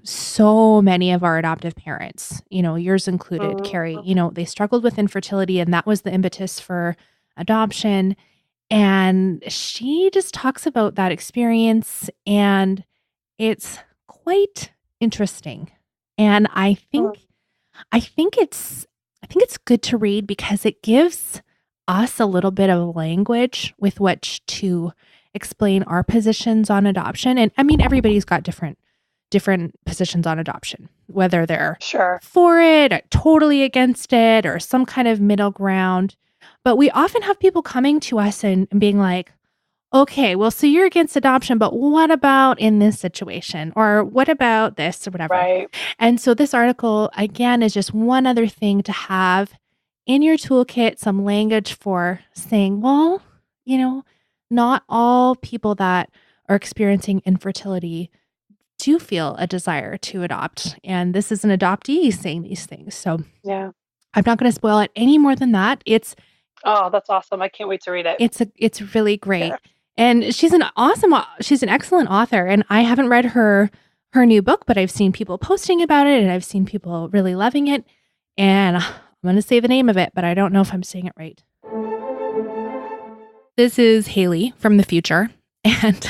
so many of our adoptive parents, yours included, Carrie, mm, they struggled with infertility, and that was the impetus for adoption. And she just talks about that experience, and it's quite interesting. And Mm. I think it's good to read because it gives us a little bit of language with which to explain our positions on adoption. And I mean, everybody's got different positions on adoption, whether they're Sure. for it, or totally against it, or some kind of middle ground. But we often have people coming to us and being like, okay, well, so you're against adoption, but what about in this situation? Or what about this or whatever? Right. And so this article, again, is just one other thing to have in your toolkit, some language for saying, well, not all people that are experiencing infertility do feel a desire to adopt. And this is an adoptee saying these things. So Yeah. I'm not going to spoil it any more than that. Oh, that's awesome. I can't wait to read it. It's really Yeah. great. And she's an excellent author. And I haven't read her new book, but I've seen people posting about it and I've seen people really loving it. And I'm going to say the name of it, but I don't know if I'm saying it right. This is Haley from the future. And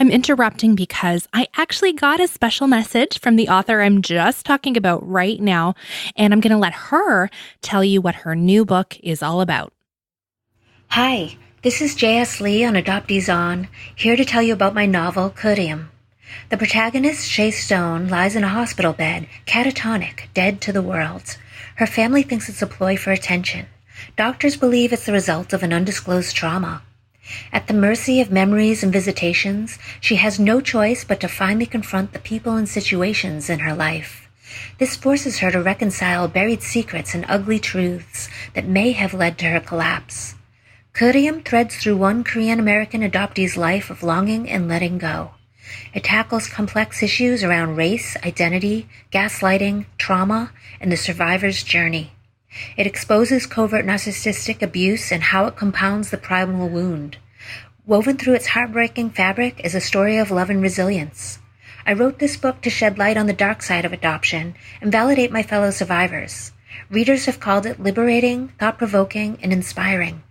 I'm interrupting because I actually got a special message from the author I'm just talking about right now. And I'm going to let her tell you what her new book is all about. Hi, this is J.S. Lee on Adoptees On, here to tell you about my novel, Codium. The protagonist, Shay Stone, lies in a hospital bed, catatonic, dead to the world. Her family thinks it's a ploy for attention. Doctors believe it's the result of an undisclosed trauma. At the mercy of memories and visitations, she has no choice but to finally confront the people and situations in her life. This forces her to reconcile buried secrets and ugly truths that may have led to her collapse. Codium threads through one Korean-American adoptee's life of longing and letting go. It tackles complex issues around race, identity, gaslighting, trauma, and the survivor's journey. It exposes covert narcissistic abuse and how it compounds the primal wound. Woven through its heartbreaking fabric is a story of love and resilience. I wrote this book to shed light on the dark side of adoption and validate my fellow survivors. Readers have called it liberating, thought-provoking, and inspiring.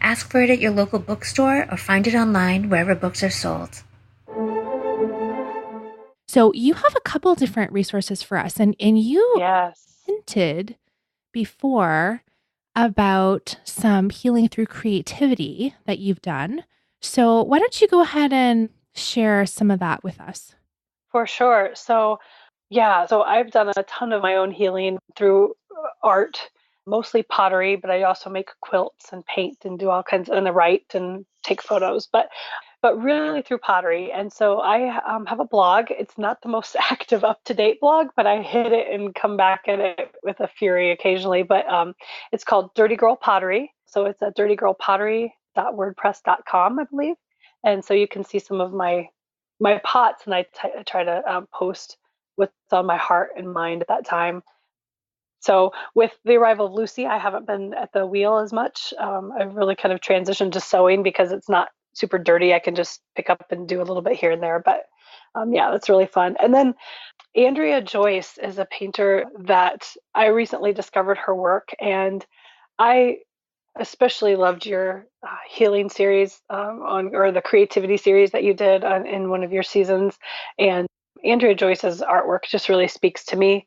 Ask for it at your local bookstore or find it online wherever books are sold. So you have a couple different resources for us, and you Yes. hinted before about some healing through creativity that you've done. So why don't you go ahead and share some of that with us? For sure. So, yeah, so I've done a ton of my own healing through art, mostly pottery, but I also make quilts and paint and do all kinds and I write and take photos, but really through pottery. And so I have a blog. It's not the most active, up to date blog, but I hit it and come back at it with a fury occasionally. But it's called Dirty Girl Pottery. So it's at dirtygirlpottery.wordpress.com, I believe. And so you can see some of my pots, and I try to post what's on my heart and mind at that time. So with the arrival of Lucy, I haven't been at the wheel as much. I've really kind of transitioned to sewing because it's not super dirty. I can just pick up and do a little bit here and there. But yeah, that's really fun. And then Andrea Joyce is a painter that I recently discovered her work, and I especially loved your healing series or the creativity series that you did in one of your seasons. And Andrea Joyce's artwork just really speaks to me.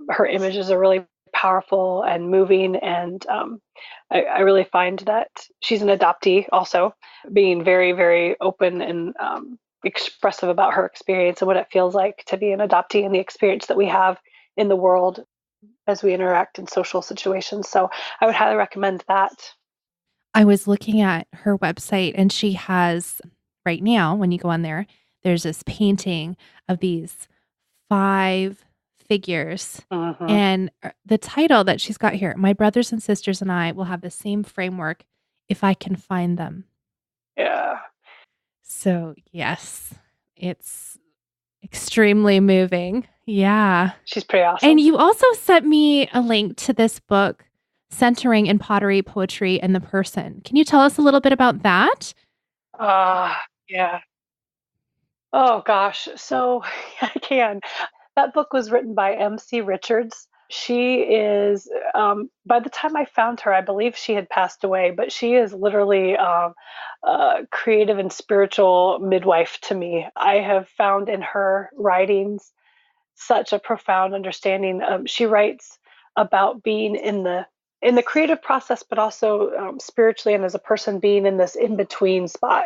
Her images are really powerful and moving, and I really find that she's an adoptee also, being very, very open and expressive about her experience and what it feels like to be an adoptee and the experience that we have in the world as we interact in social situations. So I would highly recommend that. I was looking at her website and she has, right now, when you go on there, there's this painting of these 5 figures. Mm-hmm. And the title that she's got here, My Brothers and Sisters and I Will Have the Same Framework If I Can Find Them. Yeah. So, yes, it's extremely moving. Yeah. She's pretty awesome. And you also sent me a link to this book, Centering in Pottery, Poetry, and the Person. Can you tell us a little bit about that? Yeah. Oh gosh. So I can. That book was written by MC Richards. She is, by the time I found her, I believe she had passed away, but she is literally creative and spiritual midwife to me. I have found in her writings such a profound understanding. She writes about being in the creative process, but also spiritually and as a person being in this in between spot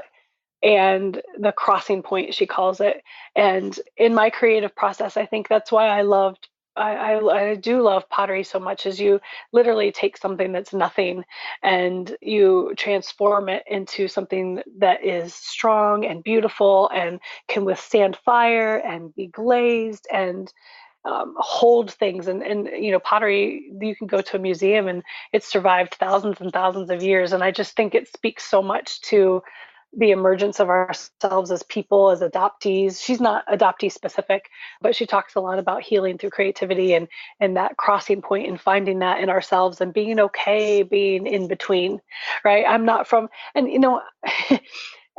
and the crossing point, she calls it. And in my creative process, I think that's why I do love pottery so much, is you literally take something that's nothing and you transform it into something that is strong and beautiful and can withstand fire and be glazed and hold things. And pottery, you can go to a museum and it's survived thousands and thousands of years. And I just think it speaks so much to the emergence of ourselves as people, as adoptees. She's not adoptee specific, but she talks a lot about healing through creativity and that crossing point and finding that in ourselves and being okay being in between, right? I'm not from, and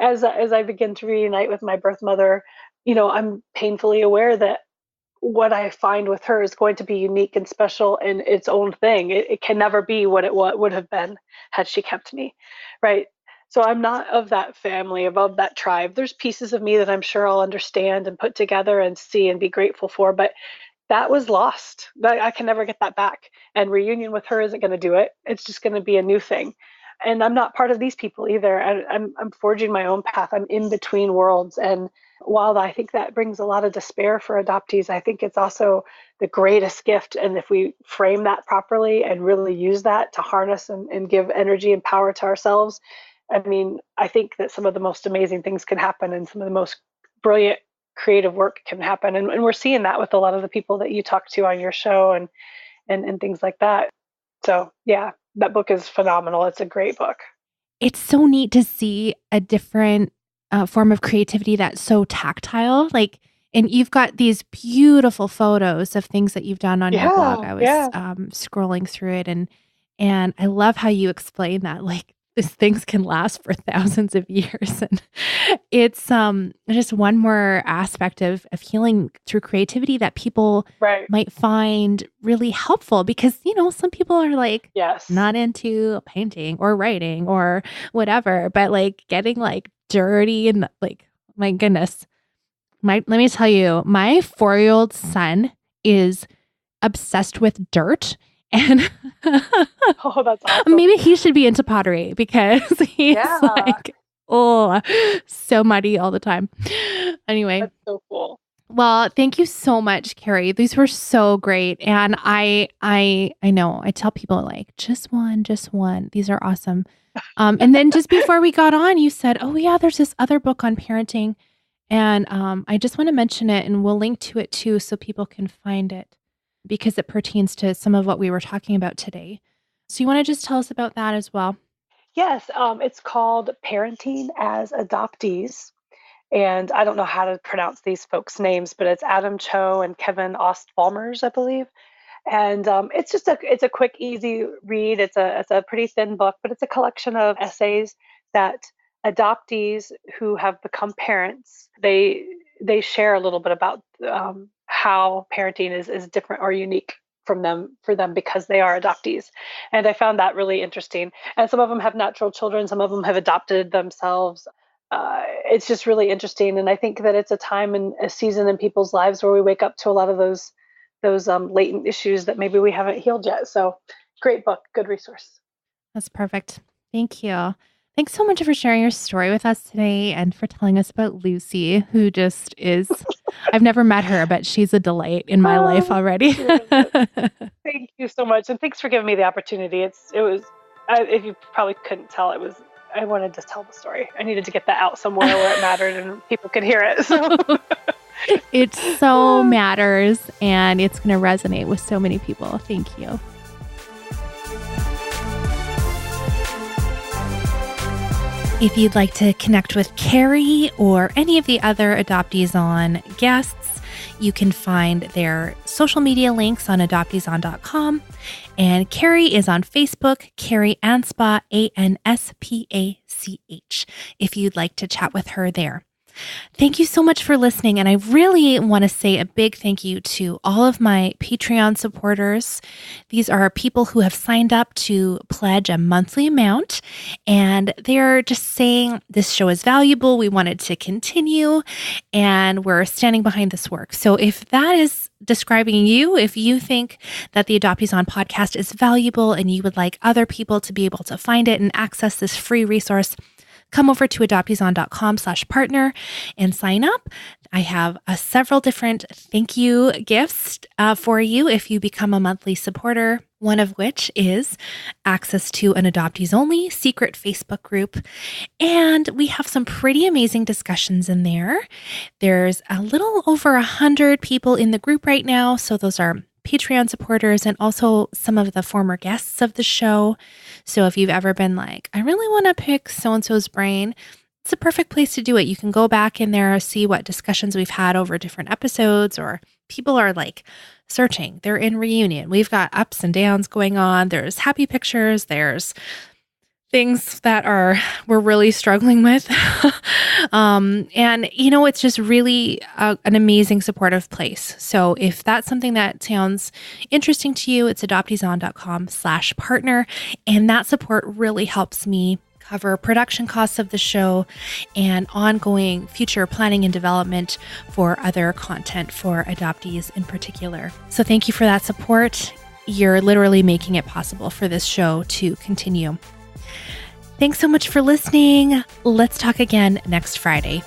as I begin to reunite with my birth mother, I'm painfully aware that what I find with her is going to be unique and special in its own thing. It can never be what it would have been had she kept me, right? So I'm not of that family, of that tribe. There's pieces of me that I'm sure I'll understand and put together and see and be grateful for, but that was lost. I can never get that back. And reunion with her isn't going to do it. It's just going to be a new thing. And I'm not part of these people either. I'm forging my own path. I'm in between worlds. And while I think that brings a lot of despair for adoptees, I think it's also the greatest gift. And if we frame that properly and really use that to harness and give energy and power to ourselves, I mean, I think that some of the most amazing things can happen and some of the most brilliant creative work can happen. And we're seeing that with a lot of the people that you talk to on your show and things like that. So yeah, that book is phenomenal. It's a great book. It's so neat to see a different form of creativity that's so tactile. Like, and you've got these beautiful photos of things that you've done on your blog. I was scrolling through it and I love how you explain that, like, these things can last for thousands of years. And it's just one more aspect of healing through creativity that people might find really helpful, because, some people are like, not into painting or writing or whatever, but like getting like dirty and like, my goodness, let me tell you, my 4-year-old son is obsessed with dirt. And oh, that's awesome. Maybe he should be into pottery because he's like, so muddy all the time. Anyway. That's so cool. Well, thank you so much, Carrie. These were so great. And I know I tell people like, just one. These are awesome. And then just before we got on, you said, oh yeah, there's this other book on parenting. And I just want to mention it, and we'll link to it too so people can find it, because it pertains to some of what we were talking about today. So you want to just tell us about that as well? Yes, it's called Parenting as Adoptees. And I don't know how to pronounce these folks' names, but it's Adam Cho and Kevin Ostfalmers, I believe. And it's a quick, easy read. It's a pretty thin book, but it's a collection of essays that adoptees who have become parents, they share a little bit about how parenting is different or unique for them because they are adoptees. And I found that really interesting. And some of them have natural children, some of them have adopted themselves. It's just really interesting. And I think that it's a time and a season in people's lives where we wake up to a lot of those latent issues that maybe we haven't healed yet. So great book, good resource. That's perfect. Thank you. Thanks so much for sharing your story with us today and for telling us about Lucy, who just is, I've never met her, but she's a delight in my life already. Thank you so much. And thanks for giving me the opportunity. If you probably couldn't tell, I wanted to tell the story. I needed to get that out somewhere where it mattered and people could hear it. So. It so matters, and it's going to resonate with so many people. Thank you. If you'd like to connect with Carrie or any of the other Adoptees On guests, you can find their social media links on adopteeson.com. And Carrie is on Facebook, Carrie Anspach, ANSPACH, if you'd like to chat with her there. Thank you so much for listening. And I really want to say a big thank you to all of my Patreon supporters. These are people who have signed up to pledge a monthly amount, and they're just saying this show is valuable. We want it to continue, and we're standing behind this work. So if that is describing you, if you think that the Adoptees On podcast is valuable and you would like other people to be able to find it and access this free resource, come over to adopteeson.com/partner and sign up. I have several different thank you gifts for you if you become a monthly supporter, one of which is access to an Adoptees Only secret Facebook group. And we have some pretty amazing discussions in there. There's a little over 100 people in the group right now. So those are Patreon supporters and also some of the former guests of the show. So if you've ever been like, I really want to pick so-and-so's brain, it's a perfect place to do it. You can go back in there, see what discussions we've had over different episodes, or people are like searching. They're in reunion. We've got ups and downs going on. There's happy pictures. There's things that we're really struggling with. And, it's just really an amazing supportive place. So if that's something that sounds interesting to you, it's adopteeson.com/partner. And that support really helps me cover production costs of the show and ongoing future planning and development for other content for adoptees in particular. So thank you for that support. You're literally making it possible for this show to continue. Thanks so much for listening. Let's talk again next Friday.